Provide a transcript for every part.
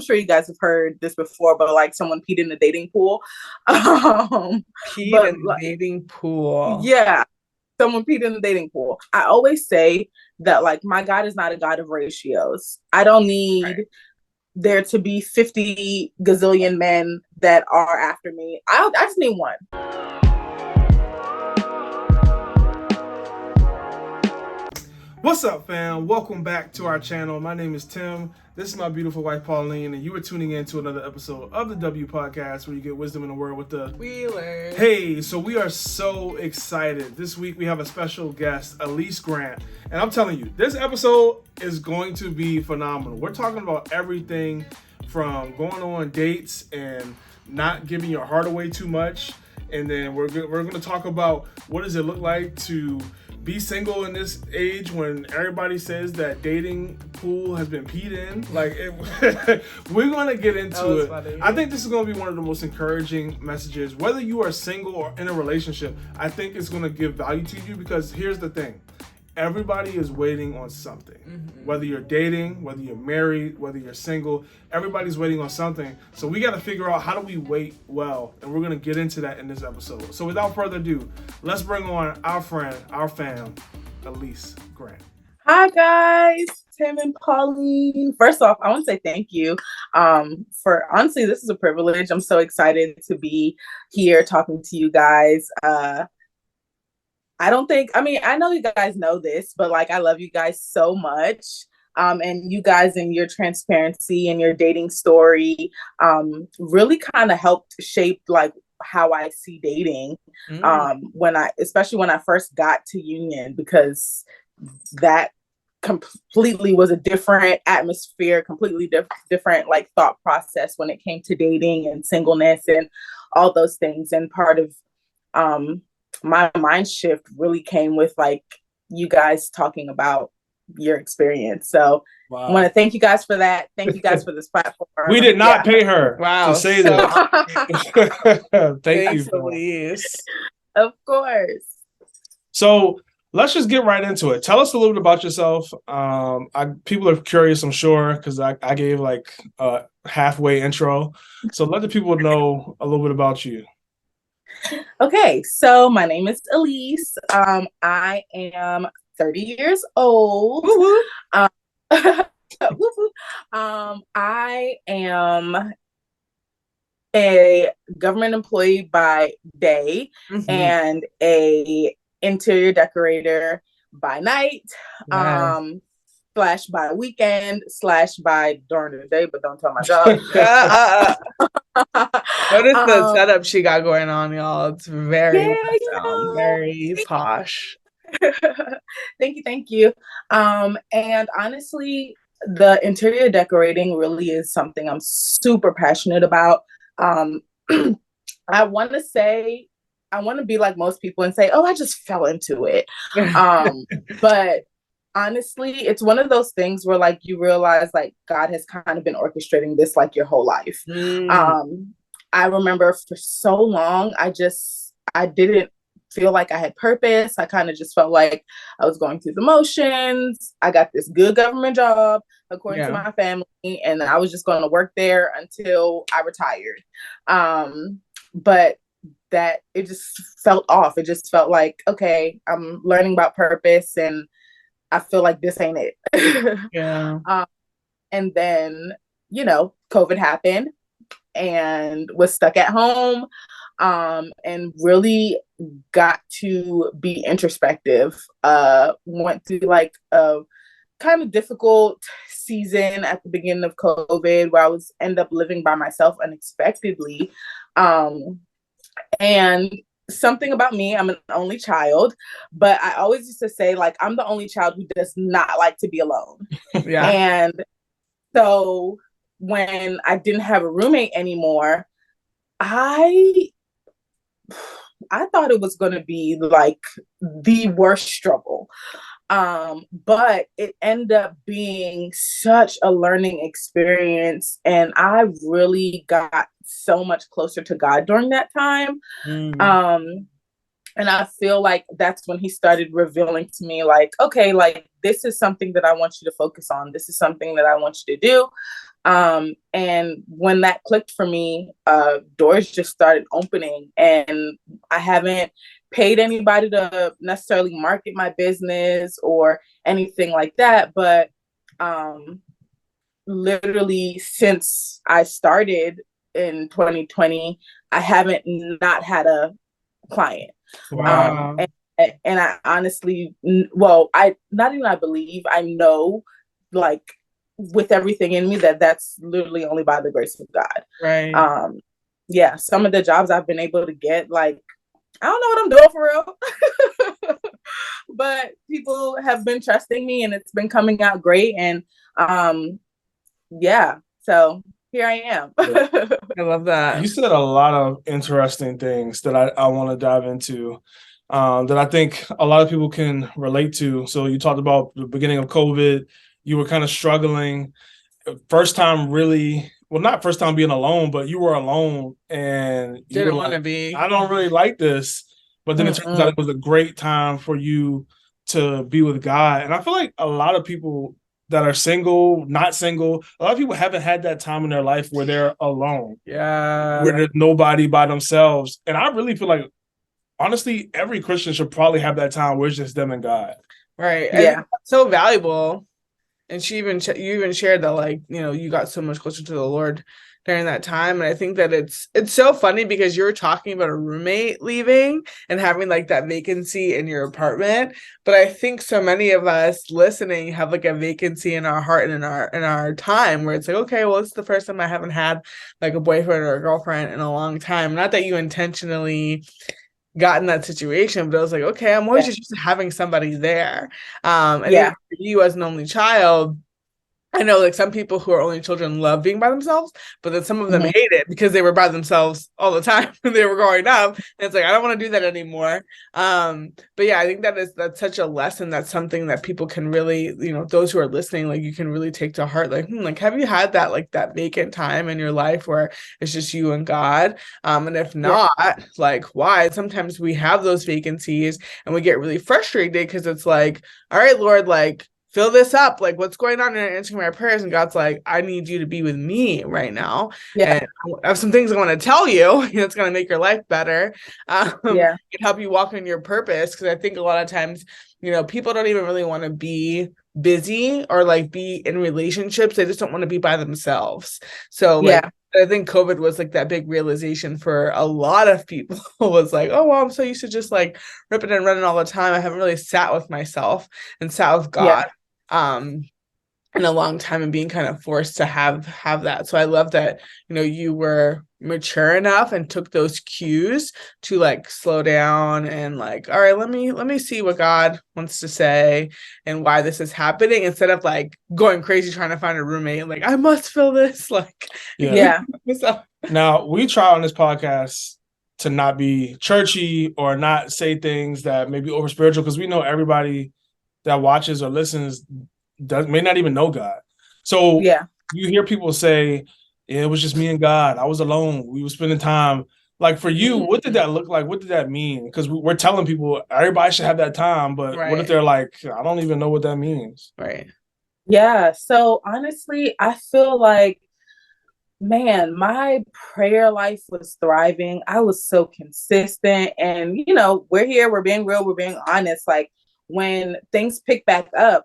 sure you guys have heard this before, but like someone peed in the dating pool. Peed in the dating pool. Yeah, someone peed in the dating pool. I always say that like my God is not a God of ratios. I don't need there to be 50 gazillion men that are after me. I just need one. What's up, fam? Welcome back to our channel. My name is Tim. This is my beautiful wife, Pauline, and you are tuning in to another episode of the W Podcast, where you get wisdom in the world with the Wheelers. Hey, so we are so excited. This week we have a special guest, Alyse Grant. And I'm telling you, this episode is going to be phenomenal. We're talking about everything from going on dates and not giving your heart away too much. And then we're going to talk about what does it look like to be single in this age when everybody says that dating pool has been peed in. We're going to get into it. Funny. I think this is going to be one of the most encouraging messages. Whether you are single or in a relationship, I think it's going to give value to you, because here's the thing. Everybody is waiting on something. Mm-hmm. Whether you're dating, whether you're married, whether you're single, everybody's waiting on something. So we got to figure out, how do we wait well? And we're going to get into that in this episode. So without further ado, let's bring on our friend, our fam, Alyse Grant. Hi guys, Tim and Pauline. First off, I want to say thank you. For honestly, this is a privilege. I'm so excited to be here talking to you guys. I know you guys know this, but like, I love you guys so much. And you guys and your transparency and your dating story really kind of helped shape like how I see dating. Especially when I first got to Union, because that completely was a different atmosphere, completely different like thought process when it came to dating and singleness and all those things. And part of my mind shift really came with like you guys talking about your experience. So I want to thank you guys for that. Thank you guys for this platform. We did not pay her to say this. Thank you, Alyse. Of course. So let's just get right into it. Tell us a little bit about yourself. People are curious, I'm sure, because I gave like a halfway intro. So let the people know a little bit about you. Okay, so my name is Alyse. I am 30 years old. I am a government employee by day and a interior decorator by night. Nice. Slash by weekend, slash by during the day, but don't tell my job. Notice the setup she got going on, y'all. It's very very posh. Thank you. And honestly, the interior decorating really is something I'm super passionate about. I want to be like most people and say, oh, I just fell into it. But honestly, it's one of those things where like you realize like God has kind of been orchestrating this like your whole life. I remember for so long, I didn't feel like I had purpose. I kind of just felt like I was going through the motions. I got this good government job according to my family, and I was just going to work there until I retired. But that it just felt off. It just felt like, okay, I'm learning about purpose and I feel like this ain't it. And then, COVID happened and was stuck at home, and really got to be introspective. Went through like a kind of difficult season at the beginning of COVID where I end up living by myself unexpectedly. And something about me, I'm an only child, but I always used to say like I'm the only child who does not like to be alone. And so when I didn't have a roommate anymore, I thought it was going to be like the worst struggle. But it ended up being such a learning experience, and I really got so much closer to God during that time. And I feel like that's when he started revealing to me like, okay, like this is something that I want you to focus on. This is something that I want you to do. And when that clicked for me, doors just started opening, and I haven't paid anybody to necessarily market my business or anything like that. But literally since I started in 2020, I haven't not had a client. Wow. And I honestly, well, I not even I believe, I know, like, with everything in me, that that's literally only by the grace of God. Right. Yeah, some of the jobs I've been able to get, like, I don't know what I'm doing for real, but people have been trusting me, and it's been coming out great. And yeah, so here I am. I love that. You said a lot of interesting things that I want to dive into, that I think a lot of people can relate to. So you talked about the beginning of COVID. You were kind of struggling. First time really, well, not first time being alone, but you were alone and you were Didn't want to like, be. I don't really like this. But then it turns out it was a great time for you to be with God. And I feel like a lot of people that are single, not single, a lot of people haven't had that time in their life where they're alone, Yeah. where there's nobody by themselves. And I really feel like, honestly, every Christian should probably have that time where it's just them and God. Right. Yeah. So valuable. And you even shared that, like, you know, you got so much closer to the Lord during that time. And I think that it's so funny because you're talking about a roommate leaving and having like that vacancy in your apartment. But I think so many of us listening have like a vacancy in our heart and in our time where it's like, okay, well, it's the first time I haven't had like a boyfriend or a girlfriend in a long time. Not that you intentionally got in that situation, but I was like, okay, I'm always just used to having somebody there. And even for you as an only child, I know like some people who are only children love being by themselves, but then some of them hate it because they were by themselves all the time when they were growing up. And it's like, I don't want to do that anymore. But yeah, I think that's such a lesson. That's something that people can really, you know, those who are listening, like you can really take to heart. Like, like, have you had that like that vacant time in your life where it's just you and God? And if not, like why? Sometimes we have those vacancies and we get really frustrated because it's like, all right, Lord, like, fill this up. Like, what's going on? And answering my prayers. And God's like, I need you to be with me right now. And I have some things I want to tell you that's going to make your life better. And help you walk in your purpose. Because I think a lot of times, you know, people don't even really want to be busy or like be in relationships. They just don't want to be by themselves. So like, I think COVID was like that big realization for a lot of people was like, oh, well, I'm so used to just like ripping and running all the time. I haven't really sat with myself and sat with God in a long time and being kind of forced to have that. So I love that, you know, you were mature enough and took those cues to like slow down and like, all right, let me see what God wants to say and why this is happening, instead of like going crazy trying to find a roommate and like, I must fill this. Like, Now we try on this podcast to not be churchy or not say things that may be over spiritual, because we know everybody that watches or listens may not even know God. So you hear people say, yeah, it was just me and God. I was alone. We were spending time. Like for you, what did that look like? What did that mean? Because we're telling people everybody should have that time, but what if they're like, I don't even know what that means? Right. Yeah. So honestly, I feel like, man, my prayer life was thriving. I was so consistent. And, you know, we're here, we're being real, we're being honest. Like, when things pick back up,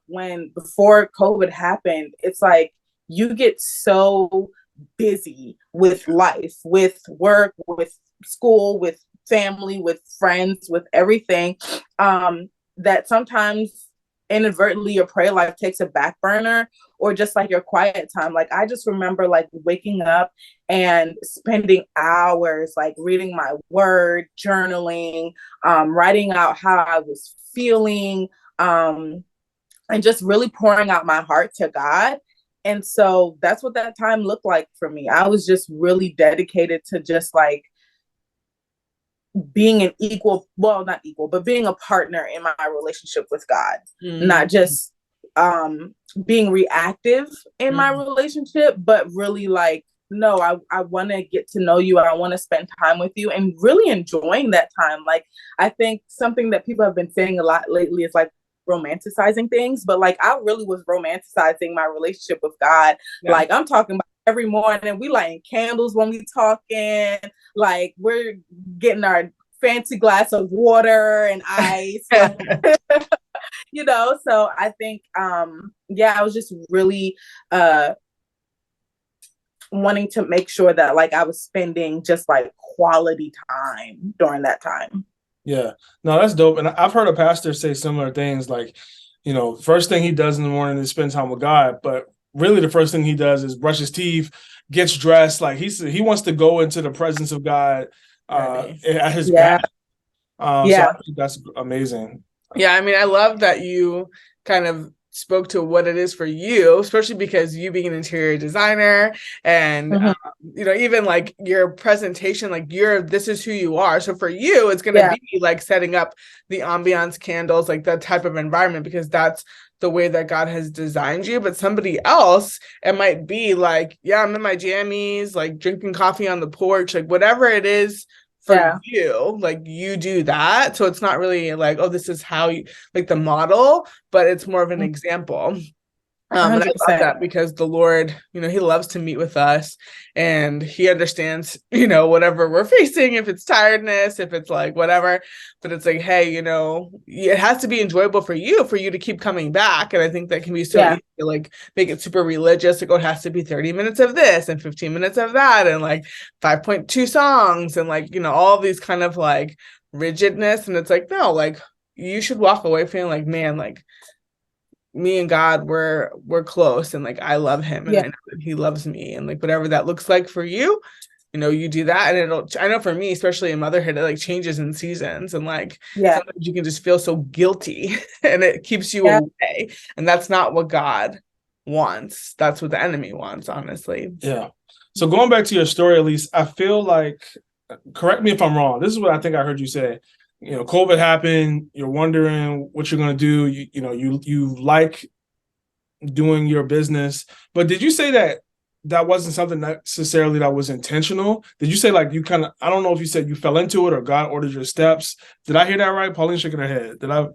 before COVID happened, it's like you get so busy with life, with work, with school, with family, with friends, with everything, that sometimes inadvertently your prayer life takes a back burner, or just like your quiet time. Like, I just remember like waking up and spending hours like reading my word, journaling, writing out how I was feeling, and just really pouring out my heart to God. And so that's what that time looked like for me. I was just really dedicated to just like being an equal, well, not equal, but being a partner in my relationship with God, not just being reactive in my relationship, but really like, no, I want to get to know you. I want to spend time with you and really enjoying that time. Like, I think something that people have been saying a lot lately is like, romanticizing things, but like I really was romanticizing my relationship with God. Yeah. Like I'm talking about every morning we lighting candles when we talking, like we're getting our fancy glass of water and ice. Like, so I think I was just really wanting to make sure that like I was spending just like quality time during that time. Yeah, no, that's dope. And I've heard a pastor say similar things like, first thing he does in the morning is spend time with God, but really the first thing he does is brush his teeth, gets dressed. Like he wants to go into the presence of God at his best. So I think that's amazing. Yeah, I mean, I love that you kind of spoke to what it is for you, especially because you being an interior designer and even like your presentation, like this is who you are. So for you, it's going to be like setting up the ambiance, candles, like that type of environment, because that's the way that God has designed you. But somebody else, it might be like, I'm in my jammies, like drinking coffee on the porch, like whatever it is for you, like you do that. So it's not really like, oh, this is how you like the model, but it's more of an example. And I love that because the Lord, he loves to meet with us and he understands, whatever we're facing, if it's tiredness, if it's like whatever, but it's like, hey, it has to be enjoyable for you to keep coming back. And I think that can be so easy to like make it super religious. Like, oh, it has to be 30 minutes of this and 15 minutes of that and like 5.2 songs and like, all these kind of like rigidness. And it's like, no, like you should walk away feeling like, man, like me and God, we're close and like I love him and I know that he loves me and like whatever that looks like for you, you do that. And I know for me, especially in motherhood, it like changes in seasons and like sometimes you can just feel so guilty and it keeps you away. And that's not what God wants. That's what the enemy wants, honestly. Yeah. So going back to your story, Alyse, I feel like, correct me if I'm wrong, this is what I think I heard you say. COVID happened. You're wondering what you're going to do. You like doing your business, but did you say that wasn't something necessarily that was intentional? Did you say like you kind of? I don't know if you said you fell into it or God ordered your steps. Did I hear that right? Pauline shaking her head. Did I?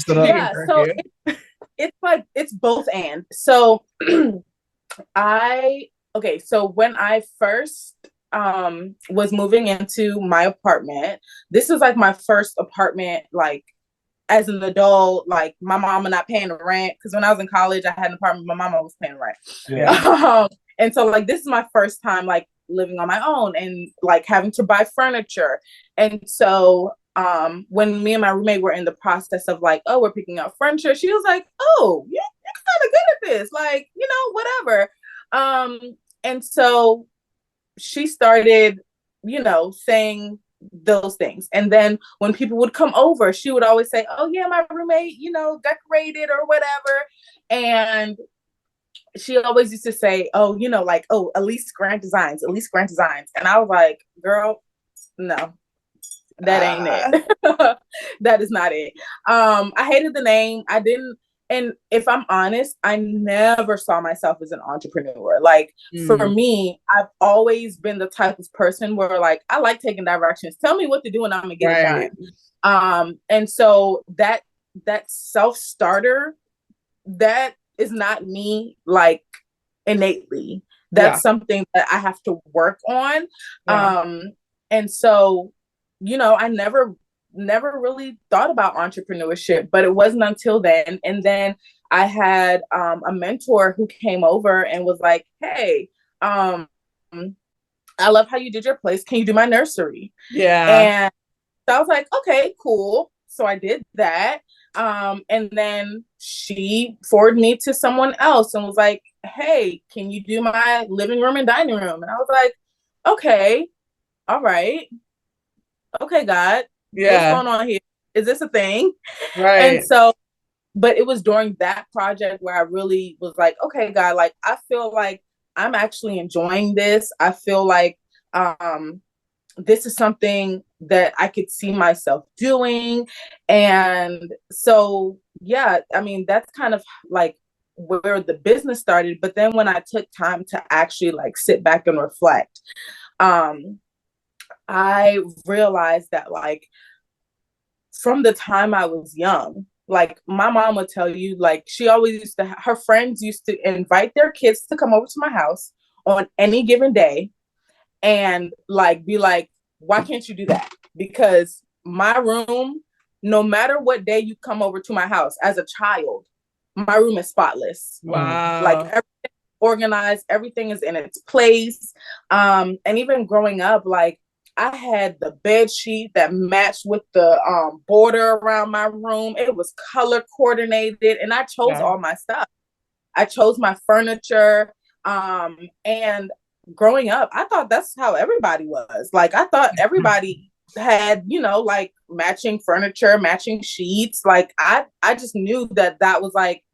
So it's like it's both and. So so when I first was moving into my apartment, this was like my first apartment, like as an adult, like my mama not paying the rent, because when I was in college I had an apartment, my mama was paying rent. And so like this is my first time like living on my own and like having to buy furniture. And so when me and my roommate were in the process of like, oh, we're picking up furniture, she was like, oh, you're kind of good at this, like, whatever. And so she started, saying those things. And then when people would come over, she would always say, oh yeah, my roommate, decorated or whatever. And she always used to say, oh, like, oh, Alyse Grant Designs. And I was like, girl, no, that ain't it. That is not it. I hated the name. I didn't. And if I'm honest, I never saw myself as an entrepreneur. Like for me, I've always been the type of person where like, I like taking directions. Tell me what to do and I'm gonna get it done. And so that self-starter, that is not me like innately. That's something that I have to work on. And so, I never really thought about entrepreneurship, but it wasn't until then. And then I had a mentor who came over and was like, hey, I love how you did your place. Can you do my nursery? And so I was like, okay, cool. So I did that. And then she forwarded me to someone else and was like, hey, can you do my living room and dining room? And I was like, okay, all right. Okay, God. What's going on here? Is this a thing? And so, but it was during that project where I really was like, okay, God, like, I feel like I'm actually enjoying this. I feel like this is something that I could see myself doing. And so, I mean, that's kind of like where the business started. But then when I took time to actually like sit back and reflect, I realized that like from the time I was young, Like my mom would tell you, like she always used to, her friends used to invite their kids to come over to my house on any given day and like be like, why can't you do that? Because my room, no matter what day you come over to my house as a child, my room is spotless. Like Wow. everything organized, everything is in its place. And even growing up, like I had the bed sheet that matched with the border around my room. It was color coordinated, and I chose Yeah. all my stuff. I chose my furniture. And growing up, I thought that's how everybody was. Like I thought everybody had, you know, like matching furniture, matching sheets. Like I just knew that that was like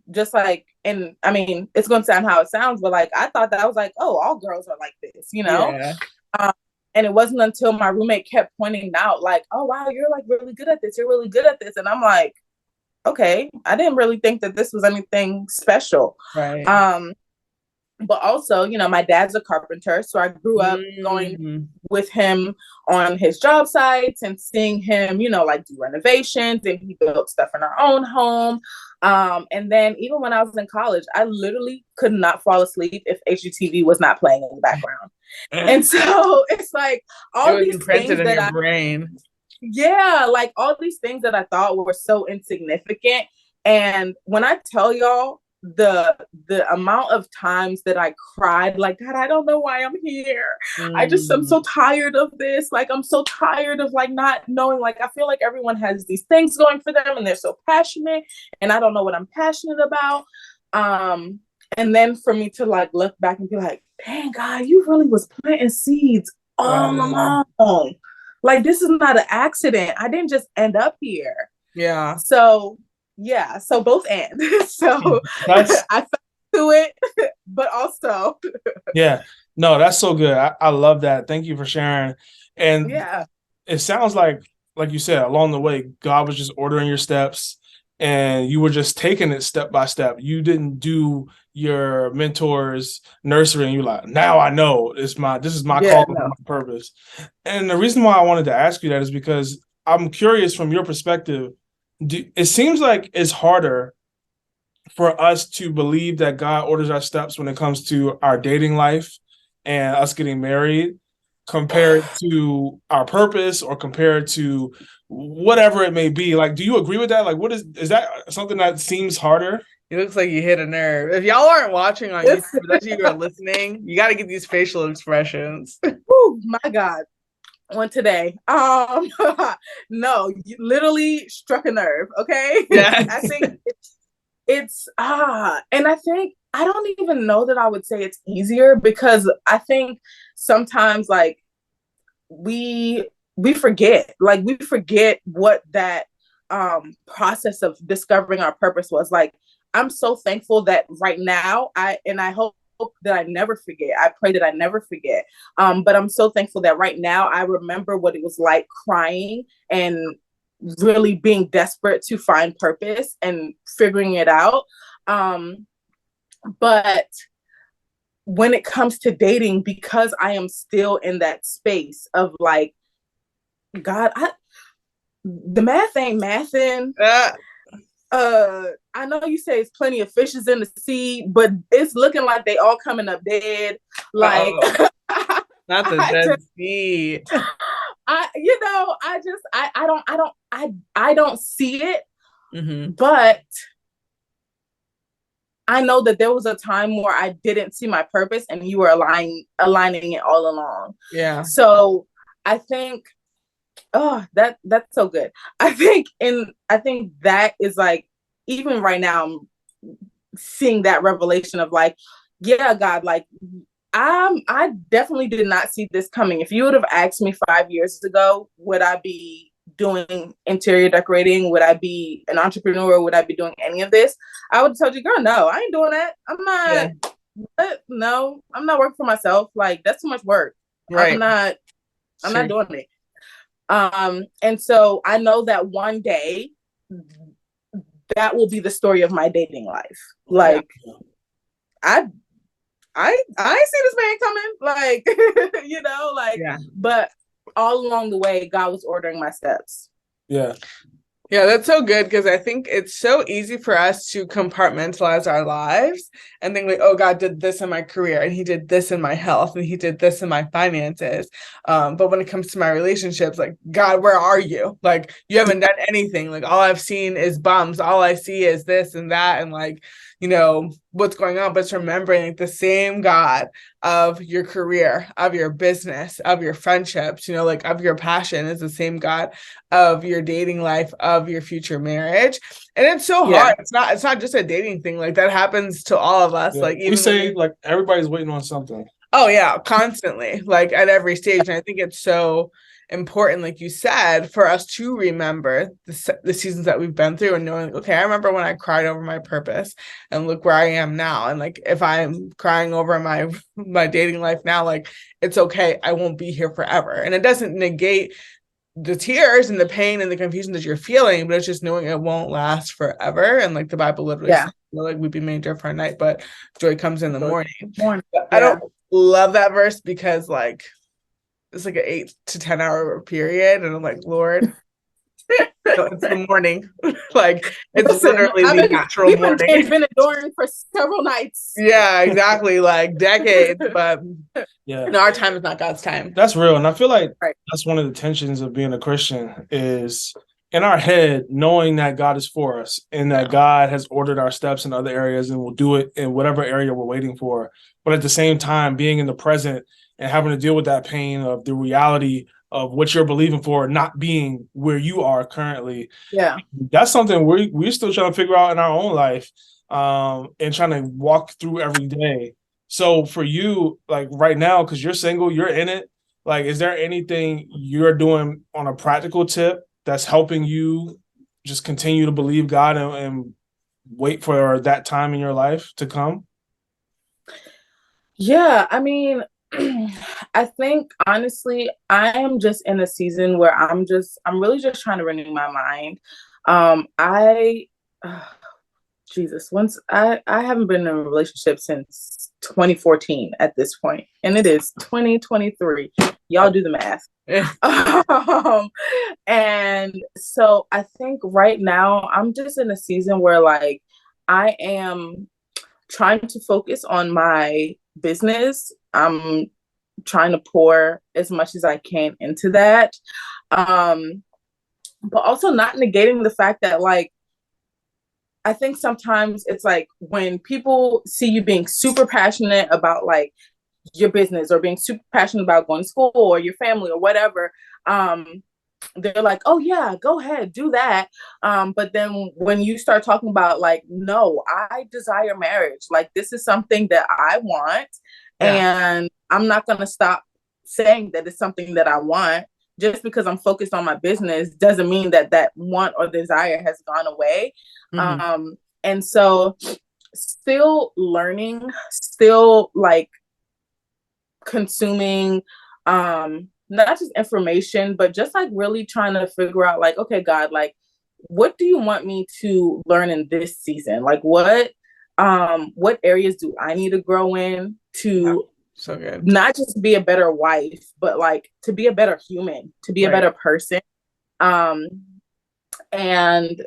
just like, and I mean, it's going to sound how it sounds, but like I thought that was like, oh, all girls are like this, you know? Yeah. Um, and it wasn't until my roommate kept pointing out, like, oh, wow, you're like really good at this. You're really good at this. And I'm like, okay, I didn't really think that this was anything special. Right. But also, you know, my dad's a carpenter. So I grew up going with him on his job sites and seeing him, you know, like do renovations, and he built stuff in our own home. And then even when I was in college, I literally could not fall asleep if HGTV was not playing in the background. And so it's like all these things in that your brain. Yeah, like all these things that I thought were so insignificant. And when I tell y'all the amount of times that I cried, like, God, I don't know why I'm here. I'm so tired of this. Like, I'm so tired of like not knowing. Like, I feel like everyone has these things going for them and they're so passionate, and I don't know what I'm passionate about. And then for me to like look back and be like, dang, God, you really was planting seeds all along. Like, this is not an accident. I didn't just end up here. Yeah. So yeah, so both and. So I fell to it, but also Yeah, no, that's so good. I love that. Thank you for sharing. And yeah, it sounds like you said, along the way, God was just ordering your steps and you were just taking it step by step. You didn't do your mentor's nursery and you're like, now I know this is my call, no. my purpose. And the reason why I wanted to ask you that is because I'm curious from your perspective. It seems like it's harder for us to believe that God orders our steps when it comes to our dating life and us getting married compared to our purpose or compared to whatever it may be. Like, do you agree with that? Like, is that something that seems harder? It looks like you hit a nerve. If y'all aren't watching on YouTube, for those of you who are listening, you got to get these facial expressions. Oh my God. On today. No, you literally struck a nerve. Okay. Yes. I think it's and I think I don't even know that I would say it's easier, because I think sometimes like we forget what that process of discovering our purpose was like. I'm so thankful that right now I hope that I never forget. I pray that I never forget. But I'm so thankful that right now I remember what it was like crying and really being desperate to find purpose and figuring it out. But when it comes to dating, because I am still in that space of like, God, the math ain't mathing. I know you say it's plenty of fishes in the sea, but it's looking like they all coming up dead. Like, not the Dead Sea. I don't see it. Mm-hmm. But I know that there was a time where I didn't see my purpose, and you were aligning it all along. Yeah. So I think, that's so good. I think that is like, even right now, I'm seeing that revelation of like, yeah, God, like I definitely did not see this coming. If you would have asked me 5 years ago, would I be doing interior decorating? Would I be an entrepreneur? Would I be doing any of this? I would have told you, girl, no, I ain't doing that. I'm not. Yeah. No, I'm not working for myself. Like, that's too much work. Right. I'm not doing it. And so I know that one day that will be the story of my dating life. Like, I ain't see this man coming. Like, you know, like, but all along the way, God was ordering my steps. Yeah. Yeah, that's so good because I think it's so easy for us to compartmentalize our lives and think like, oh, God did this in my career and he did this in my health and he did this in my finances. But when it comes to my relationships, like, God, where are you? Like, you haven't done anything. Like, all I've seen is bumps. All I see is this and that. And like, what's going on, but it's remembering like the same God of your career, of your business, of your friendships, like of your passion is the same God of your dating life, of your future marriage. And it's so hard. It's not just a dating thing. Like that happens to all of us. Like even we say like everybody's waiting on something. Oh yeah, constantly, like at every stage. And I think it's so important, like you said, for us to remember the seasons that we've been through and knowing, okay, I remember when I cried over my purpose and look where I am now. And like, if I'm crying over my dating life now, like it's okay. I won't be here forever. And it doesn't negate the tears and the pain and the confusion that you're feeling, but it's just knowing it won't last forever. And like the Bible literally says, like weeping may endure for a night, but joy comes in the morning. I don't love that verse because like it's like an 8 to 10 hour period, and I'm like, Lord, it's the morning. Like it's literally the natural morning. It's been enduring for several nights. Yeah, exactly, like decades. But our time is not God's time. That's real, and I feel like that's one of the tensions of being a Christian is in our head knowing that God is for us and that God has ordered our steps in other areas and will do it in whatever area we're waiting for. But at the same time, being in the present and having to deal with that pain of the reality of what you're believing for not being where you are currently. Yeah. That's something we're still trying to figure out in our own life, and trying to walk through every day. So for you, like right now, because you're single, you're in it, like, is there anything you're doing on a practical tip that's helping you just continue to believe God and wait for that time in your life to come? Yeah, I mean, I think honestly, I am just in a season where I'm really just trying to renew my mind. Jesus, once I haven't been in a relationship since 2014 at this point, and it is 2023. Y'all do the math. And so I think right now I'm just in a season where like I am trying to focus on my business. I'm trying to pour as much as I can into that. But also not negating the fact that like I think sometimes it's like when people see you being super passionate about like your business or being super passionate about going to school or your family or whatever, they're like, oh yeah, go ahead, do that. But then when you start talking about like, no, I desire marriage. Like this is something that I want. And I'm not going to stop saying that it's something that I want. Just because I'm focused on my business doesn't mean that that want or desire has gone away. And so still learning, still like consuming, not just information, but just like really trying to figure out like, okay, God, like, what do you want me to learn in this season? Like what areas do I need to grow in to so good. Not just be a better wife, but like to be a better human, to be a better person. And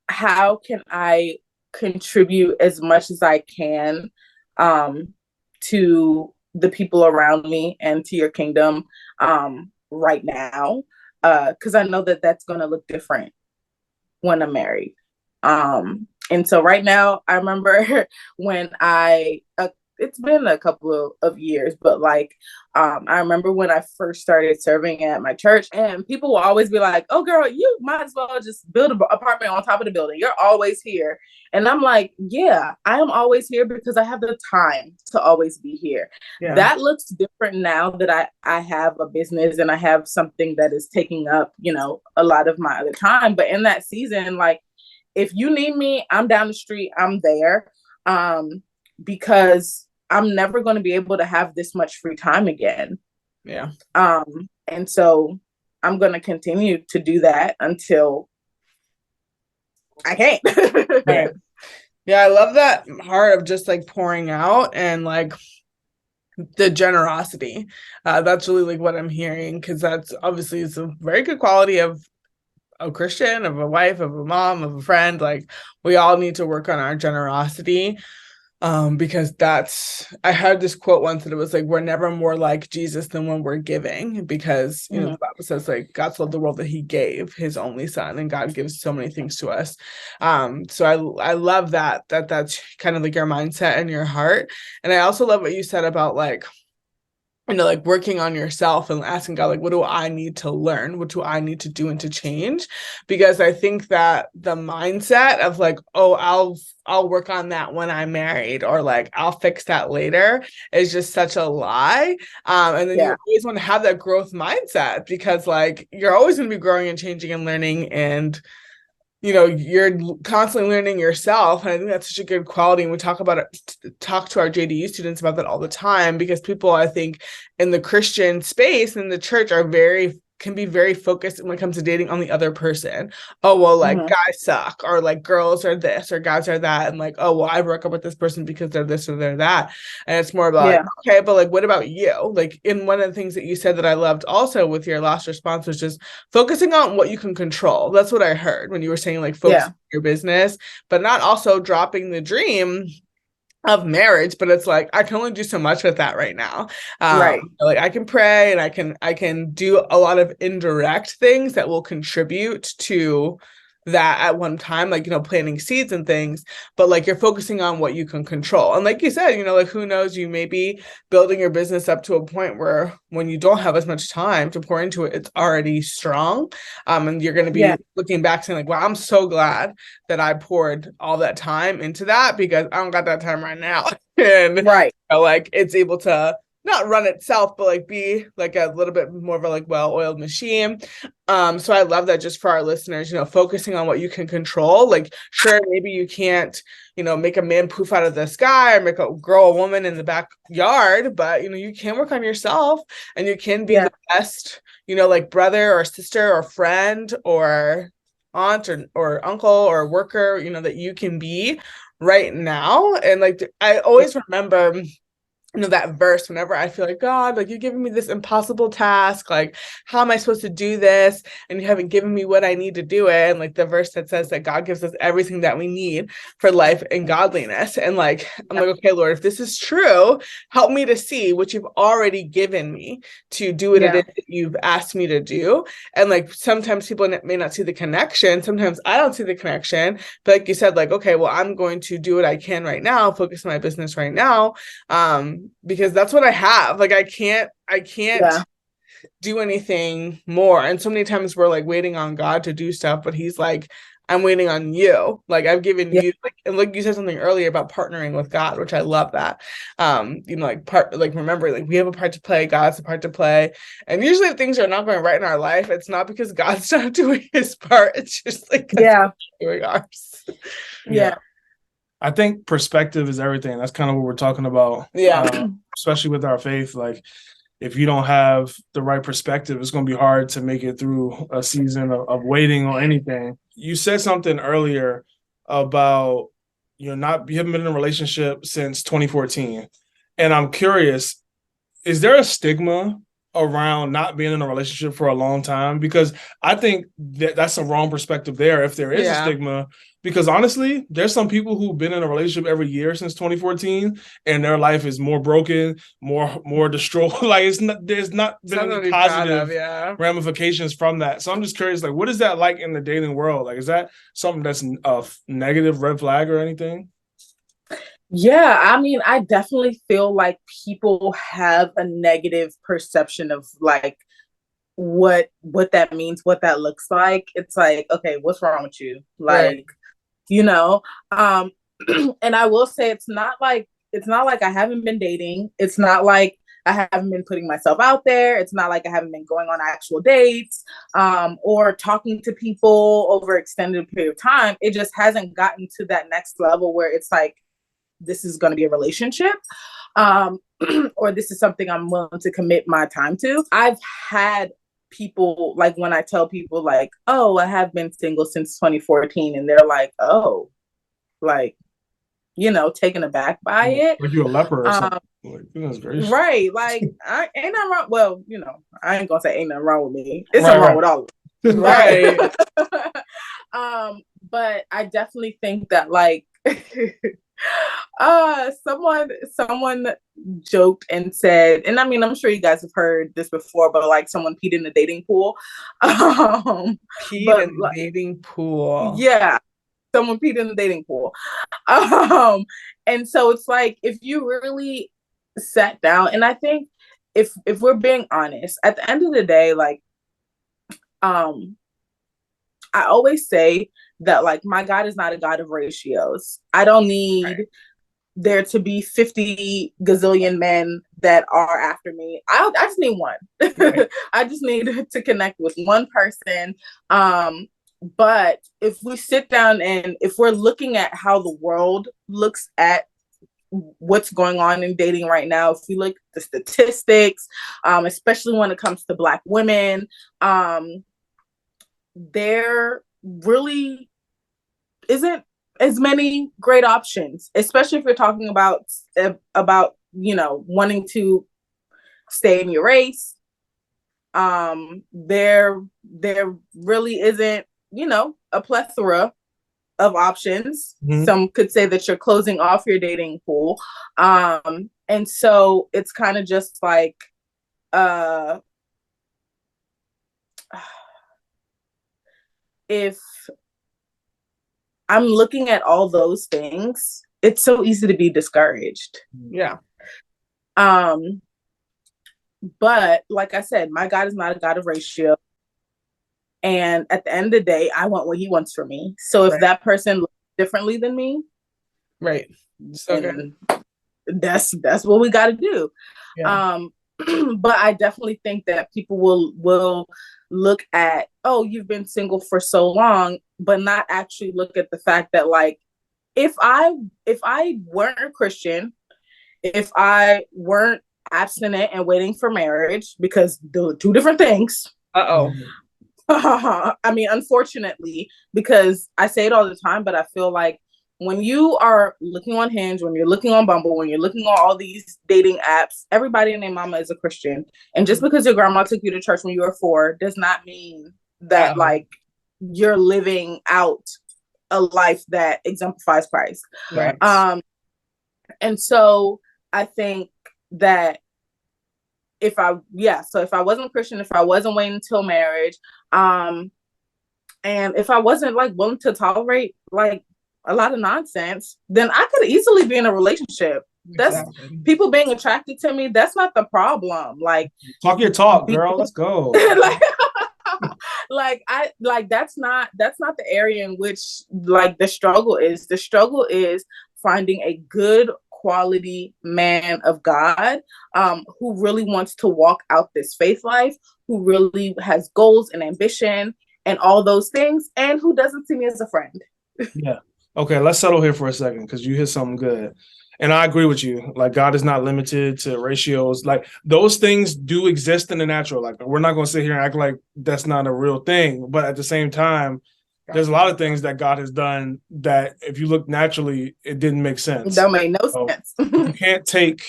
how can I contribute as much as I can to the people around me and to your kingdom right now? Because I know that that's going to look different when I'm married. And so right now, I remember when it's been a couple of years, but like, I remember when I first started serving at my church and people will always be like, oh girl, you might as well just build an apartment on top of the building. You're always here. And I'm like, yeah, I am always here because I have the time to always be here. Yeah. That looks different now that I have a business and I have something that is taking up, a lot of my other time. But in that season, like, if you need me, I'm down the street, I'm there. Because I'm never going to be able to have this much free time again. Yeah. And so I'm going to continue to do that until I can't. Right. Yeah, I love that heart of just like pouring out and like the generosity. That's really like what I'm hearing, because that's obviously it's a very good quality of a Christian, of a wife, of a mom, of a friend, like we all need to work on our generosity. Because I heard this quote once that it was like, we're never more like Jesus than when we're giving, because, you know, the Bible says like God so loved the world that he gave his only son, and God gives so many things to us. So I love that's kind of like your mindset and your heart. And I also love what you said about like, you know, like working on yourself and asking God, like, what do I need to learn? What do I need to do and to change? Because I think that the mindset of like, oh, I'll work on that when I'm married, or like I'll fix that later, is just such a lie. And then you always want to have that growth mindset, because like you're always going to be growing and changing and learning, and you know, you're constantly learning yourself. And I think that's such a good quality. And we talk about it, talk to our JDU students about that all the time, because people, I think, in the Christian space and the church can be very focused when it comes to dating on the other person. Oh, well, like guys suck, or like girls are this, or guys are that. And like, oh, well, I broke up with this person because they're this or they're that. And it's more about like, okay, but like, what about you? Like, in one of the things that you said that I loved also with your last response was just focusing on what you can control. That's what I heard when you were saying like focus on your business, but not also dropping the dream of marriage. But it's like, I can only do so much with that right now. Like I can pray, and I can do a lot of indirect things that will contribute to that at one time, like, you know, planting seeds and things, but like you're focusing on what you can control. And like you said, you know, like who knows, you may be building your business up to a point where when you don't have as much time to pour into it, it's already strong. And you're going to be looking back saying like, wow, I'm so glad that I poured all that time into that, because I don't got that time right now. And you know, like it's able to not run itself, but like be like a little bit more of a like well-oiled machine. So I love that, just for our listeners, you know, focusing on what you can control. Like, sure, maybe you can't, you know, make a man poof out of the sky, or make a girl a woman in the backyard, but you know, you can work on yourself, and you can be the best, you know, like brother or sister or friend or aunt or uncle or worker, you know, that you can be right now. And like I always remember, you know, that verse whenever I feel like, God, like you're giving me this impossible task, like how am I supposed to do this, and you haven't given me what I need to do it. And like the verse that says that God gives us everything that we need for life and godliness. And like I'm like, okay, Lord, if this is true, help me to see what you've already given me to do what it is that you've asked me to do. And like sometimes people may not see the connection, sometimes I don't see the connection, but like you said, like, okay, well, I'm going to do what I can right now, focus on my business right now, because that's what I have. Like I can't do anything more. And so many times we're like waiting on God to do stuff, but he's like, I'm waiting on you. Like I've given you, like, and like you said something earlier about partnering with God, which I love that. You know, like remember, like we have a part to play, God's a part to play. And usually if things are not going right in our life, it's not because God's not doing his part. It's just like we're doing ours. I think perspective is everything. That's kind of what we're talking about. Especially with our faith. Like if you don't have the right perspective, it's going to be hard to make it through a season of waiting on anything. You said something earlier about you haven't been in a relationship since 2014. And I'm curious, is there a stigma around not being in a relationship for a long time? Because I think that's a wrong perspective there, if there is a stigma. Because honestly, there's some people who've been in a relationship every year since 2014, and their life is more broken, more destroyed. Like there's not been any positive ramifications from that. So I'm just curious, like, what is that like in the dating world? Like, is that something that's a negative red flag or anything? Yeah, I mean, I definitely feel like people have a negative perception of like what that means, what that looks like. It's like, okay, what's wrong with you? Like, you know, and I will say it's not like I haven't been dating. It's not like I haven't been putting myself out there. It's not like I haven't been going on actual dates, or talking to people over extended period of time. It just hasn't gotten to that next level where it's like, this is going to be a relationship, or this is something I'm willing to commit my time to. I've had people, like when I tell people like, oh, I have been single since 2014, and they're like, oh, like, you know, taken aback by it. Like you're a leper or something. Like, goodness gracious. Right. Like, ain't nothing wrong. Well, you know, I ain't gonna say ain't nothing wrong with me. It's something wrong with all of them. Right. But I definitely think that like someone joked and said, and I mean I'm sure you guys have heard this before, but like someone peed in the dating pool. Peed But in the dating pool. yeah, someone peed in the dating pool. Um, and so it's like if you really sat down, and I think if we're being honest, at the end of the day, like I always say that like my God is not a God of ratios. I don't need there to be 50 gazillion men that are after me. I just need one. Right. I just need to connect with one person. But if we sit down and if we're looking at how the world looks at what's going on in dating right now, if we look at the statistics, especially when it comes to Black women, there really isn't as many great options, especially if you're talking about wanting to stay in your race. There really isn't a plethora of options. Mhm. Some could say that you're closing off your dating pool, and so it's kind of just like if I'm looking at all those things, it's so easy to be discouraged. Yeah. But like I said, my God is not a God of ratio. And at the end of the day, I want what he wants for me. So if that person looks differently than me, right. So good. That's what we got to do. Yeah. But I definitely think that people will look at, oh, you've been single for so long, but not actually look at the fact that like if I weren't a Christian, if I weren't abstinent and waiting for marriage, because they're two different things. Uh-oh. I mean, unfortunately, because I say it all the time, but I feel like when you are looking on Hinge, when you're looking on Bumble, when you're looking on all these dating apps, everybody and their mama is a Christian. And just because your grandma took you to church when you were 4 does not mean that like you're living out a life that exemplifies Christ. Right. And so I think that if I wasn't Christian, if I wasn't waiting until marriage, and if I wasn't like willing to tolerate like a lot of nonsense, then I could easily be in a relationship. That's people being attracted to me. That's not the problem. Like talk your talk, girl. Let's go. That's not the area in which like the struggle is. The struggle is finding a good quality man of God, who really wants to walk out this faith life, who really has goals and ambition and all those things, and who doesn't see me as a friend. Yeah. Okay, let's settle here for a second because you hit something good. And I agree with you. Like, God is not limited to ratios. Like, those things do exist in the natural. Like, we're not going to sit here and act like that's not a real thing. But at the same time, there's a lot of things that God has done that if you look naturally, it didn't make sense. That made no sense. You can't take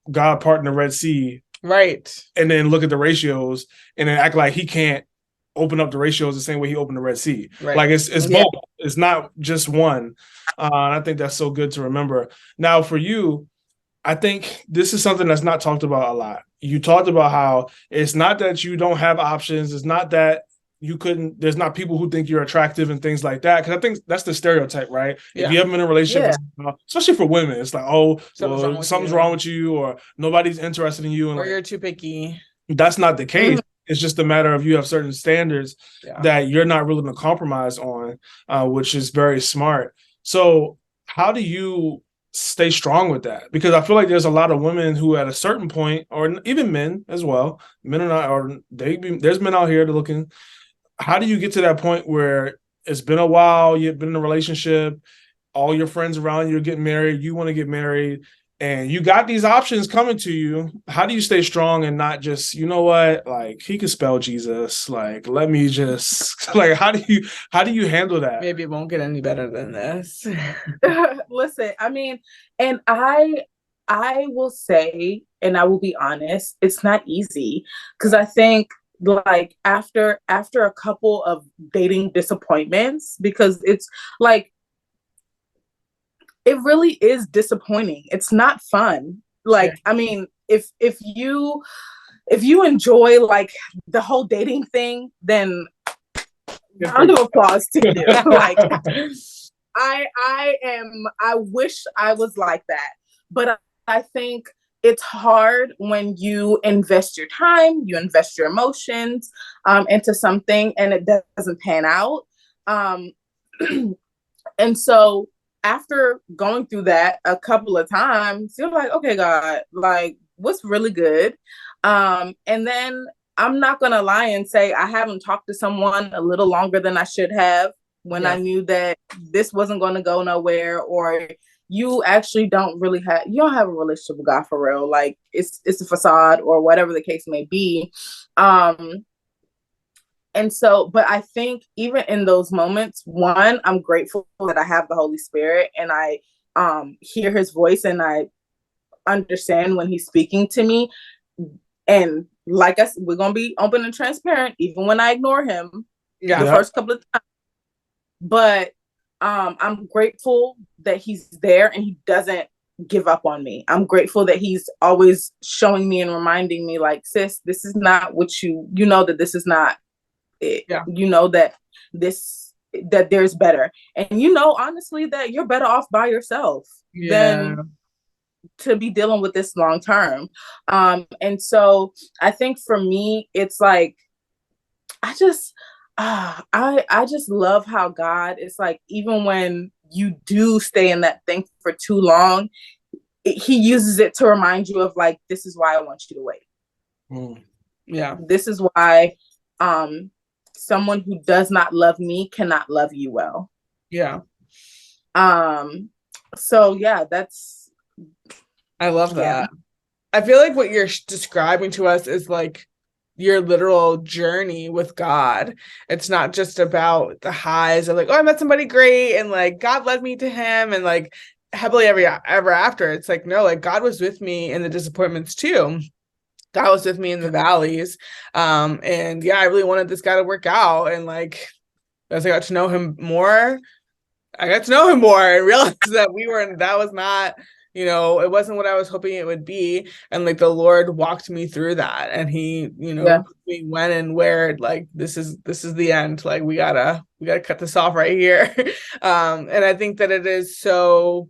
God parting the Red Sea. Right. And then look at the ratios and then act like he can't open up the ratios the same way he opened the Red Sea. Right. Like it's both. It's not just one. I think that's so good to remember. Now for you, I think this is something that's not talked about a lot. You talked about how it's not that you don't have options. It's not that you couldn't, there's not people who think you're attractive and things like that. Cause I think that's the stereotype, right? Yeah. If you haven't been in a relationship, especially for women, it's like, oh, something's wrong with you, or nobody's interested in you. And or you're too picky. That's not the case. It's just a matter of you have certain standards that you're not willing to compromise on, which is very smart. So how do you stay strong with that? Because I feel like there's a lot of women who at a certain point, or even men as well, men are not, or there's men out here that looking. How do you get to that point where it's been a while, you've been in a relationship, all your friends around you are getting married, you want to get married, and you got these options coming to you? How do you stay strong and not just, you know what, like he could spell Jesus, like let me just like how do you handle that? Maybe it won't get any better than this. Listen, I mean, and I will say, and I will be honest, it's not easy because I think like after a couple of dating disappointments, because it's like it really is disappointing. It's not fun. Yeah. Like, I mean, if you enjoy like the whole dating thing, then round of applause to you. Like, I wish I was like that. But I think it's hard when you invest your time, you invest your emotions into something and it doesn't pan out. Um, and so after going through that a couple of times, you're like, okay, God, like, what's really good? And then I'm not going to lie and say I haven't talked to someone a little longer than I should have when I knew that this wasn't going to go nowhere, or you actually you don't have a relationship with God for real. Like, it's a facade or whatever the case may be. And so, but I think even in those moments, one, I'm grateful that I have the Holy Spirit and I hear his voice and I understand when he's speaking to me. And like I said, we're going to be open and transparent, even when I ignore him the first couple of times. But I'm grateful that he's there and he doesn't give up on me. I'm grateful that he's always showing me and reminding me, like, sis, this is not what you know that this is not it. Yeah. You know that there's better. And you know, honestly, that you're better off by yourself than to be dealing with this long term. And so I think for me, it's like, I just love how God is like, even when you do stay in that thing for too long, he uses it to remind you of like, this is why I want you to wait. Yeah. This is why someone who does not love me cannot love you well. Yeah. So yeah, I love that. I feel like what you're describing to us is like your literal journey with God. It's not just about the highs of like, oh, I met somebody great and like God led me to him and like happily ever after. It's like, no, like God was with me in the disappointments too. God was with me in the valleys. And yeah, I really wanted this guy to work out. And like, as I got to know him more, and realized that that was not, it wasn't what I was hoping it would be. And like the Lord walked me through that. And he, we went and where like, this is the end. Like we gotta cut this off right here. And I think that it is so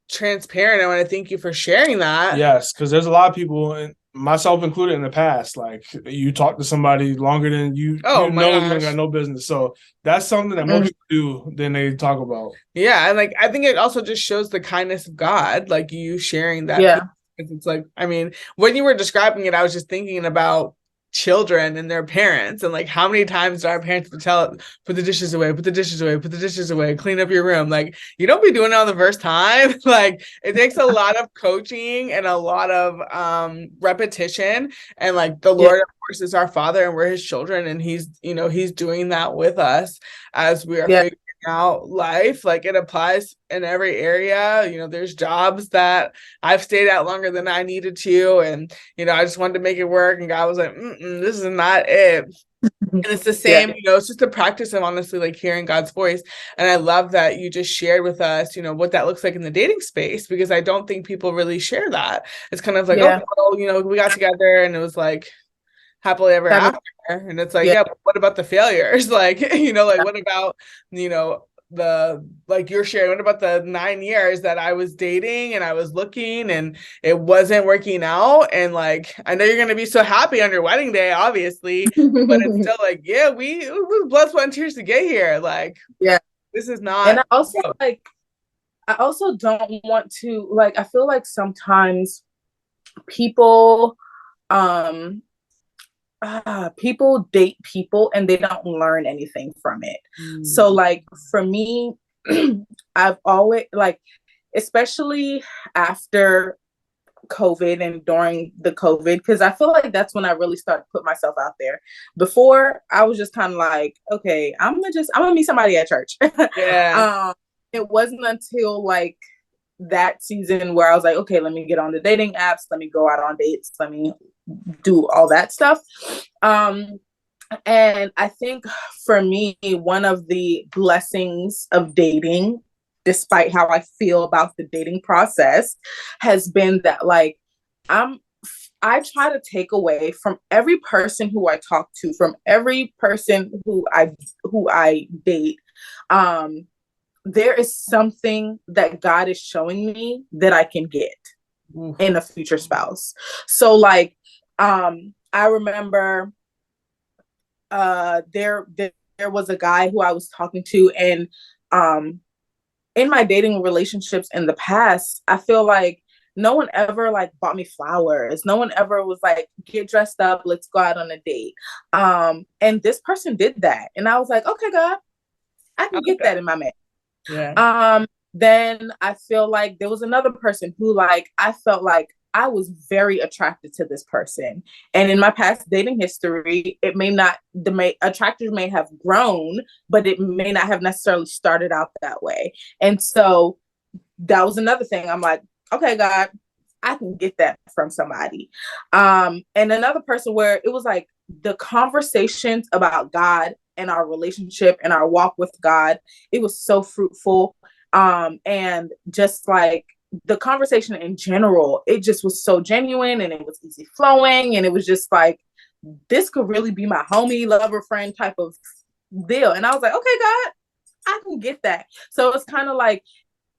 transparent. I want to thank you for sharing that. Yes, because there's a lot of people, and myself included, in the past, like you talk to somebody longer than you you got no business. So that's something that most people do than they talk about. Yeah, and like I think it also just shows the kindness of God, like you sharing that. Yeah. It's like, I mean, when you were describing it, I was just thinking about children and their parents and like how many times do our parents would tell us, put the dishes away, clean up your room. Like, you don't be doing it on the first time. Like it takes a lot of coaching and a lot of repetition. And like the Lord, of course, is our Father and we're his children. And he's doing that with us as we are figuring out life. Like it applies in every area. There's jobs that I've stayed at longer than I needed to, and I just wanted to make it work, and God was like, this is not it. And it's the same, it's just a practice of honestly like hearing God's voice. And I love that you just shared with us, what that looks like in the dating space, because I don't think people really share that. It's kind of like, we got together and it was like happily ever after. And it's like, but what about the failures? Like, like what about, the, like you're sharing, what about the 9 years that I was dating and I was looking and it wasn't working out? And like, I know you're going to be so happy on your wedding day, obviously, but it's still like, we blood, sweat, and tears to get here. Like, this is not. And I also don't want to, like, I feel like sometimes people people date people and they don't learn anything from it. So like for me, I've always like, especially after COVID and during the COVID, because I feel like that's when I really started to put myself out there. Before, I was just kind of like, okay, I'm gonna meet somebody at church. It wasn't until like that season where I was like, okay, let me get on the dating apps, let me go out on dates, let me do all that stuff. And I think for me, one of the blessings of dating, despite how I feel about the dating process, has been that like I'm I try to take away from every person who I talk to, from every person who I date, there is something that God is showing me that I can get in a future spouse. So like I remember there was a guy who I was talking to, and in my dating relationships in the past, I feel like no one ever like bought me flowers. No one ever was like, get dressed up, let's go out on a date. And this person did that. And I was like, okay, God, I can get that in my man. Yeah. Then I feel like there was another person who like I felt like I was very attracted to this person. And in my past dating history, it may not attractors may have grown, but it may not have necessarily started out that way. And so that was another thing. I'm like, okay, God, I can get that from somebody. And another person where it was like the conversations about God and our relationship and our walk with God, it was so fruitful. And just like the conversation in general, it just was so genuine and it was easy flowing. And it was just like, this could really be my homie, lover, friend type of deal. And I was like, okay, God, I can get that. So it's kind of like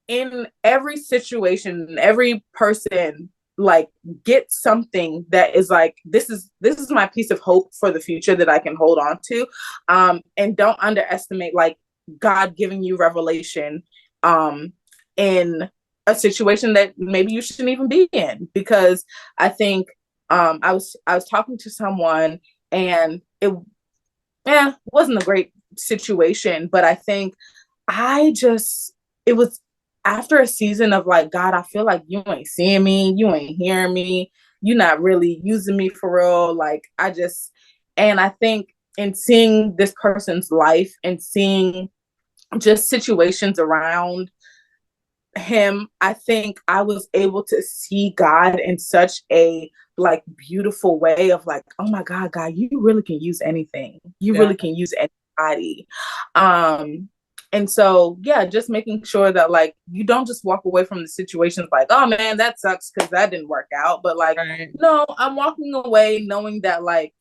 in every situation, every person like get something that is like, this is my piece of hope for the future that I can hold on to. And don't underestimate like God giving you revelation in a situation that maybe you shouldn't even be in. Because I think I was talking to someone, and it wasn't a great situation, but I think it was after a season of like, God, I feel like you ain't seeing me, you ain't hearing me, you're not really using me for real. Like and I think in seeing this person's life and seeing just situations around him, I think I was able to see God in such a like beautiful way of like, oh my God, you really can use anything. You really can use anybody. And so, yeah, just making sure that like you don't just walk away from the situations like, oh man, that sucks because that didn't work out. But like, no, I'm walking away knowing that like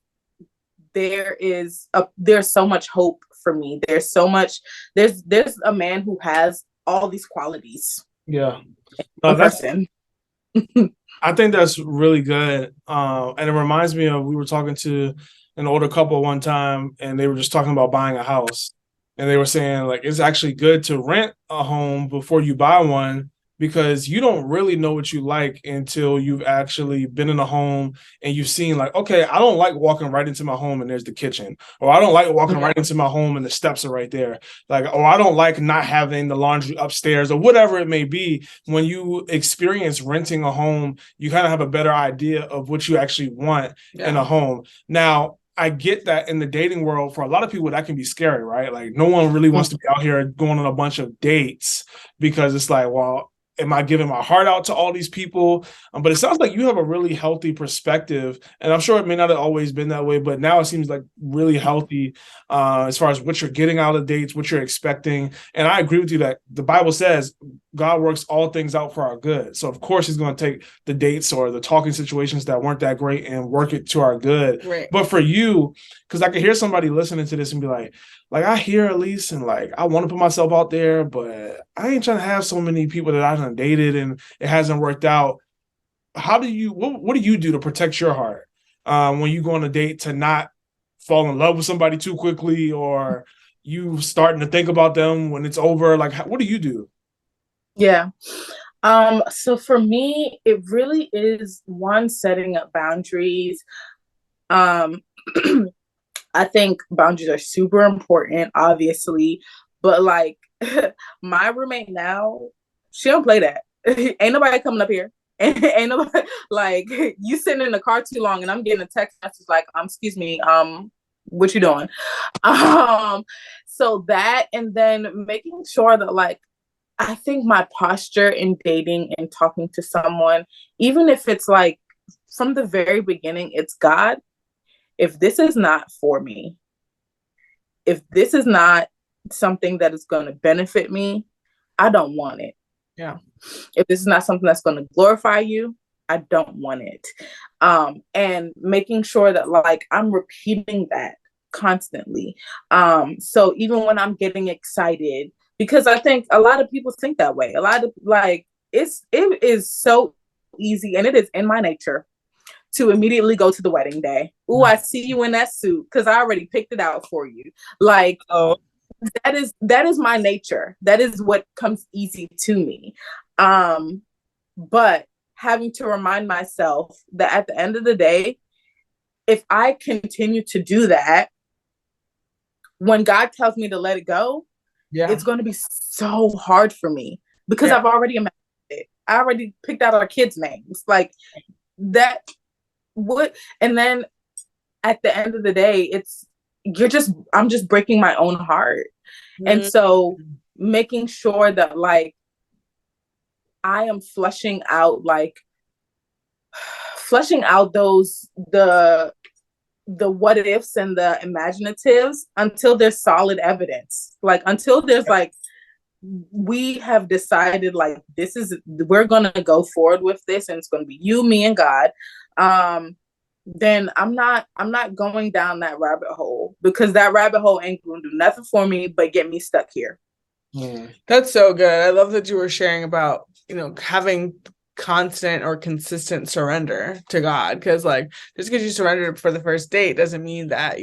there's so much hope for me. There's so much. There's a man who has all these qualities. Yeah, no, I think that's really good. And it reminds me of, we were talking to an older couple one time, and they were just talking about buying a house. And they were saying like, it's actually good to rent a home before you buy one, because you don't really know what you like until you've actually been in a home and you've seen like, okay, I don't like walking right into my home and there's the kitchen, or I don't like walking right into my home and the steps are right there. Like, or I don't like not having the laundry upstairs, or whatever it may be. When you experience renting a home, you kind of have a better idea of what you actually want in a home. Now, I get that in the dating world, for a lot of people, that can be scary, right? Like, no one really wants to be out here going on a bunch of dates, because it's like, well, am I giving my heart out to all these people? But it sounds like you have a really healthy perspective, and I'm sure it may not have always been that way, but now it seems like really healthy as far as what you're getting out of dates, what you're expecting. And I agree with you that the Bible says God works all things out for our good. So of course he's going to take the dates or the talking situations that weren't that great and work it to our good. Right. But for you, because I could hear somebody listening to this and be like, I hear Alyse, and like, I want to put myself out there, but I ain't trying to have so many people that I done dated and it hasn't worked out. What do you do to protect your heart when you go on a date, to not fall in love with somebody too quickly, or you starting to think about them when it's over? Like, what do you do? Yeah. So for me, it really is one, setting up boundaries. I think boundaries are super important, obviously, but like my roommate now, she don't play that. Ain't nobody coming up here. Ain't nobody like, you sitting in the car too long and I'm getting a text message like, excuse me, what you doing? So that, and then making sure that like I think my posture in dating and talking to someone, even if it's like from the very beginning, it's God, if this is not for me, if this is not something that is going to benefit me, I don't want it. Yeah. If this is not something that's going to glorify you, I don't want it. And making sure that like I'm repeating that constantly. So even when I'm getting excited, because I think a lot of people think that way. A lot of like it is so easy, and it is in my nature to immediately go to the wedding day. Ooh, I see you in that suit because I already picked it out for you. Like, Oh, that is my nature. That is what comes easy to me. But having to remind myself that at the end of the day, if I continue to do that, when God tells me to let it go, yeah. it's going to be so hard for me because Yeah. I've already imagined it. I already picked out our kids' names. Like that would, and then at the end of the day, I'm just breaking my own heart. And so making sure that like I am fleshing out the what ifs and the imaginatives until there's solid evidence. Like until there's like we have decided like we're gonna go forward with this and it's gonna be you, me, and God. Then I'm not going down that rabbit hole because that rabbit hole ain't gonna do nothing for me but get me stuck here. That's so good. I love that you were sharing about, having constant or consistent surrender to God. Because like just because you surrendered for the first date doesn't mean that,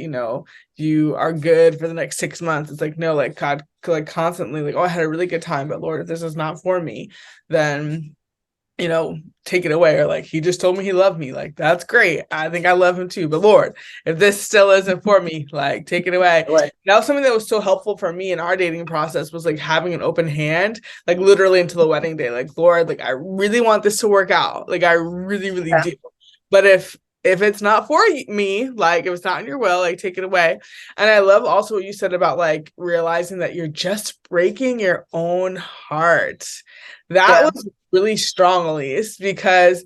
you are good for the next 6 months. It's like, no, like God, like constantly like, oh, I had a really good time, but Lord, if this is not for me, then take it away. Or like, he just told me he loved me. Like, that's great. I think I love him too. But Lord, if this still isn't for me, like, take it away. Right. That was something that was so helpful for me in our dating process was like having an open hand, like literally until the wedding day. Like, Lord, like, I really want this to work out. Like, I really, really do. But if it's not for me, like if it's not in your will, like take it away. And I love also what you said about like realizing that you're just breaking your own heart. That was really strong, Alyse, because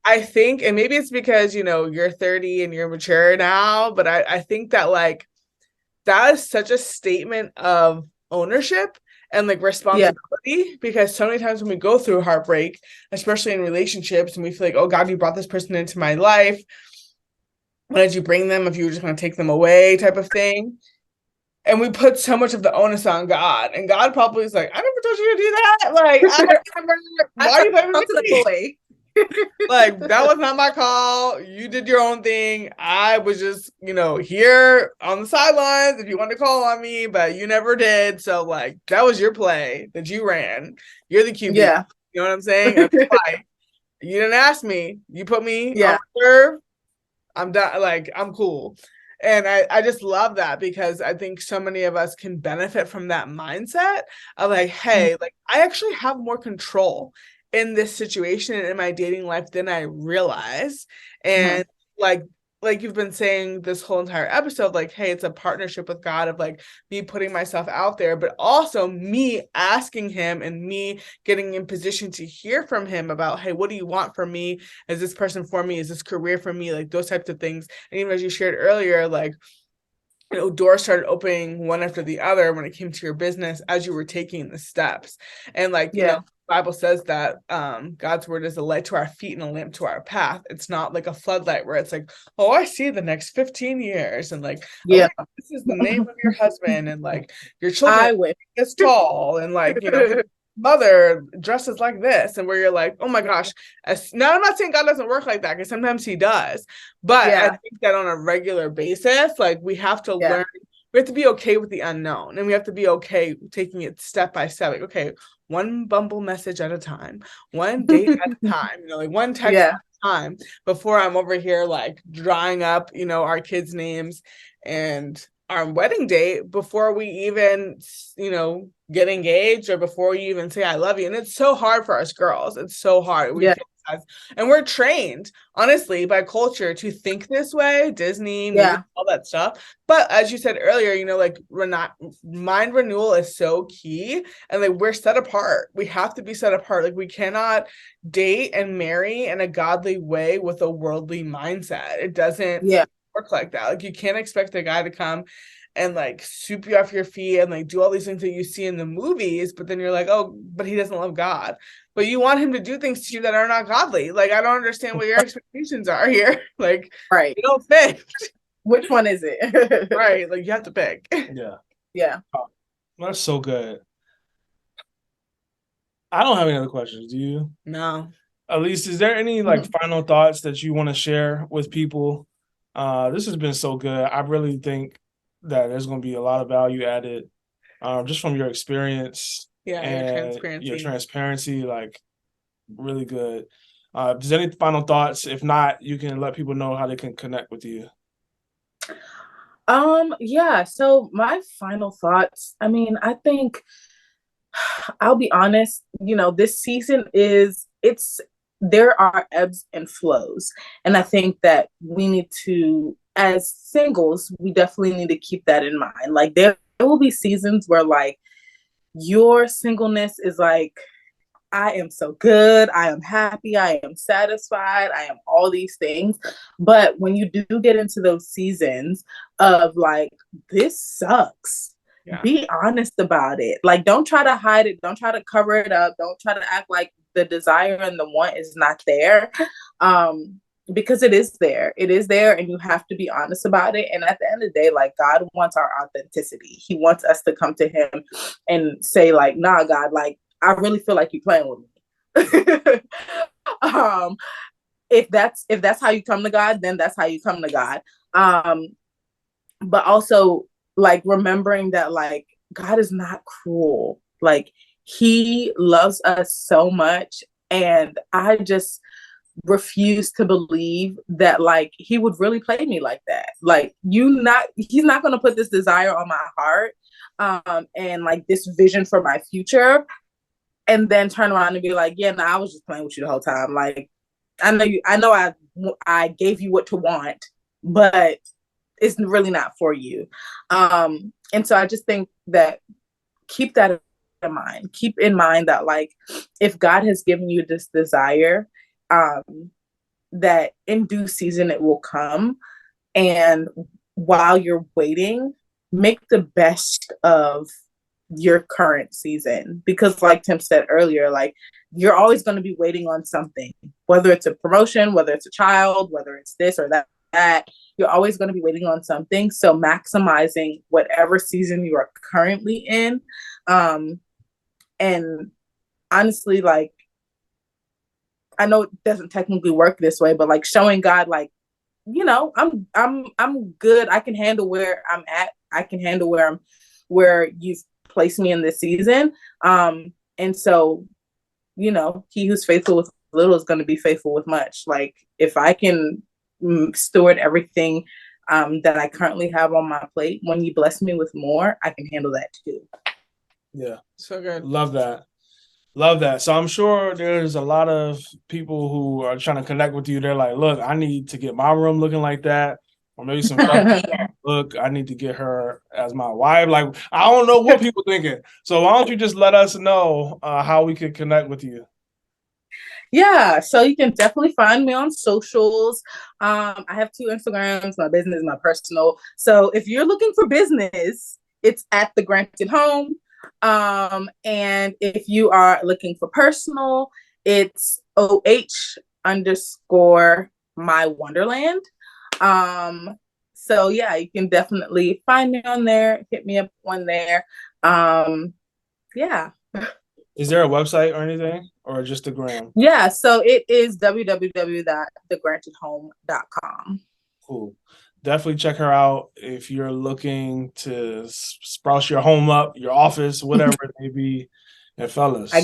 I think, and maybe it's because, you're 30 and you're mature now, but I think that like that is such a statement of ownership and like responsibility, because so many times when we go through heartbreak, especially in relationships, and we feel like, oh God, you brought this person into my life. Why did you bring them if you were just going to take them away type of thing? And we put so much of the onus on God, and God probably is like, I never told you to do that. Like, why are you playing with me? Like, that was not my call. You did your own thing. I was just, here on the sidelines if you wanted to call on me, but you never did. So, like, that was your play that you ran. You're the QB. Yeah. You know what I'm saying? Like, you didn't ask me. You put me on reserve. I'm done. Like, I'm cool. And I just love that because I think so many of us can benefit from that mindset of like, hey, like I actually have more control in this situation and in my dating life than I realize. And like you've been saying this whole entire episode, like, hey, it's a partnership with God of like me putting myself out there, but also me asking him and me getting in position to hear from him about, hey, what do you want from me? Is this person for me? Is this career for me? Like those types of things. And even as you shared earlier, like, doors started opening one after the other when it came to your business as you were taking the steps. And like, the Bible says that God's word is a light to our feet and a lamp to our path. It's not like a floodlight where it's like, oh, I see the next 15 years. And like, oh, this is the name of your husband. And like, your children this tall. And like, mother dresses like this. And where you're like, oh my gosh. Now, I'm not saying God doesn't work like that because sometimes he does. But I think that on a regular basis, like we have to learn. We have to be okay with the unknown, and we have to be okay taking it step by step. Like, okay, one Bumble message at a time, one date at a time, like one text at a time before I'm over here like drawing up, our kids' names and our wedding date before we even, get engaged or before you even say I love you. And it's so hard for us girls. It's so hard. We feel has. And we're trained, honestly, by culture to think this way, Disney, movies, Yeah. all that stuff. But as you said earlier, like mind renewal is so key. And like we're set apart. We have to be set apart. Like we cannot date and marry in a godly way with a worldly mindset. It doesn't work like that. Like you can't expect a guy to come and like sweep you off your feet and like do all these things that you see in the movies, but then you're like, oh, but he doesn't love God. But you want him to do things to you that are not godly. Like I don't understand what your expectations are here. Like right, you don't fit. Which one is it? Right, like you have to pick. Yeah. Oh, that's so good. I don't have any other questions. Do you? No. Alyse, is there any like final thoughts that you want to share with people? This has been so good. I really think that there's going to be a lot of value added, just from your experience. And your transparency, like really good. Is there any final thoughts? If not, you can let people know how they can connect with you. Yeah, so my final thoughts, I mean, I think I'll be honest, this season there are ebbs and flows. And I think that we need to, as singles, we definitely need to keep that in mind. Like there will be seasons where like your singleness is like, I am so good, I am happy, I am satisfied, I am all these things. But when you do get into those seasons of like, this sucks, be honest about it. Like, don't try to hide it, don't try to cover it up, don't try to act like the desire and the want is not there. Because it is there. It is there, and you have to be honest about it. And at the end of the day, like God wants our authenticity. He wants us to come to him and say, like, nah, God, like, I really feel like you're playing with me. If that's how you come to God, then that's how you come to God. But also like remembering that like God is not cruel. Like he loves us so much. And I just refuse to believe that like he would really play me like that. Like he's not gonna put this desire on my heart, and like this vision for my future, and then turn around and be like, yeah, no, I was just playing with you the whole time. Like, I know I gave you what to want, but it's really not for you. And so I just think that keep that in mind. Keep in mind that like, if God has given you this desire, that in due season it will come. And while you're waiting, make the best of your current season, because like Tim said earlier, like you're always going to be waiting on something, whether it's a promotion, whether it's a child, whether it's this or that, you're always going to be waiting on something. So maximizing whatever season you are currently in, and honestly, like I know it doesn't technically work this way, but like showing God, like, I'm good, I can handle where I'm at, I can handle where you've placed me in this season. And so, he who's faithful with little is going to be faithful with much. Like if I can steward everything that I currently have on my plate, when you bless me with more, I can handle that too. Yeah. So good. Love that. So I'm sure there's a lot of people who are trying to connect with you. They're like, look, I need to get my room looking like that. Or maybe some look, I need to get her as my wife. Like, I don't know what people thinking. So why don't you just let us know how we can connect with you? Yeah, so you can definitely find me on socials. I have 2 Instagrams, my business, my personal. So if you're looking for business, it's at The Granted Home. And if you are looking for personal, it's OH_my Wonderland. So yeah, you can definitely find me on there, hit me up on there. Yeah. Is there a website or anything, or just the gram? Yeah, so it is www.thegrantedhome.com. Cool. Definitely check her out if you're looking to sprouse your home up, your office, whatever it may be. And fellas,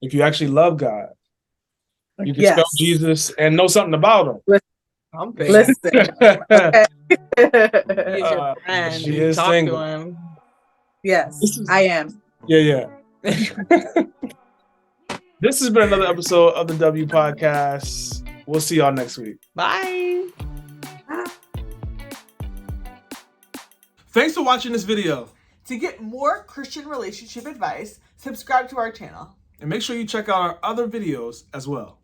if you actually love God, you can spell Jesus and know something about him. Listen. Okay. He's your friend. She is single. To him. Yes, I am. Yeah. This has been another episode of the W Podcast. We'll see y'all next week. Bye. Thanks for watching this video. To get more Christian relationship advice, subscribe to our channel. And make sure you check out our other videos as well.